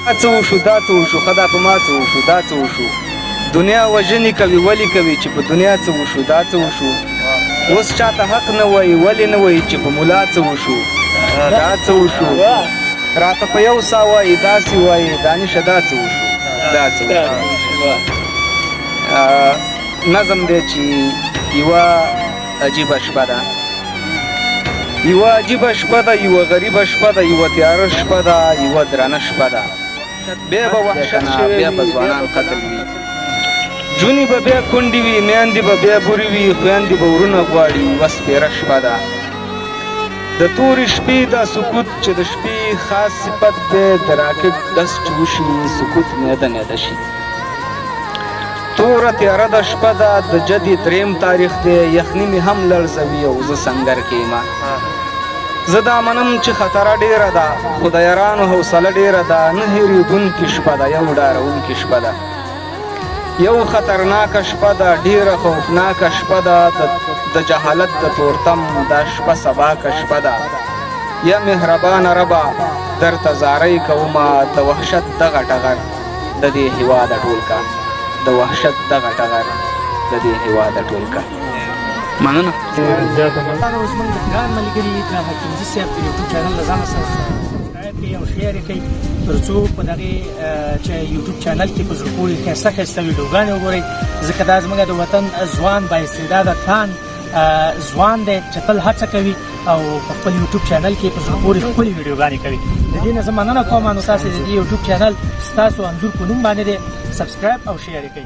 څه وشو دا څه وشو خدا په ما څه وشو دا څه وشو دنیا وژنې کوي ولې کوي چې په دنیا څه وشو دا څه وشو اوس چاته حق نه وایي ولې نه وایي چې په ملا څه وشو دا څه وشو راته په یو سا وایي داسې وایي دانشه دا څه وشو دا څه وشو نظم دی چې یوه عجیبه شپه ده یوه عجیبه شپه ده یوه غریبه شپه ده یوه تیاره شپه ده یوه درنه شپه ده بیا به وحشت شوی بیا به ځوانان قتل وي جونې به بیا کونډې وي میندې به بیا بورې وي خویندې به ورونه غواړي یوه سپېره شپه ده د تورې شپې دا سکوت چې د شپې خاص صفت دی د راکټ ډز چې وشي سکوت میده میده شي توره تیاره د شپه ده د جدي دریم تاریخ دی یخني مې هم لړزوي او زه سنګر کې یم زه دا منم چې خطره ډیره ده خو د یارانو حوصله ډیره ده نه هېرېدونکې شپه ده یو ډارونکې شپه ده یو خطرناکه شپه ده ډیره خوفناکه شپه ده د جهالت د تورتم دا شپه سباکه شپه ده یا مهربانه ربه درته زارۍ کومه د وحشت دغه ټغر د دې هېواده ټول کا د وحشت دغه ټغر د دې هېواده ټول کا مننه اوس موږ د ګران ملګري د حکیمزي صاحب د یوټیوب چینل له ځانه سره سبسکرایب کړئ او شیر یې کړئ تر څو په دغې یوټیوب چینل کې په زړه پورې ښایسته ښایسته ویډیوګانې وګورئ ځکه دا زموږ د وطن ځوان بااستعداده تان ځوان دی چې تل هڅه کوي او په خپل یوټیوب چینل کې په زړه پورې ښکلې ویډیوګانې کوي د دې نه زه مننه کوم نو تاسې د دې یوټیوب چینل ستاسو انځور په نوم باندې دی سبسکرایب او شیر یې کړئ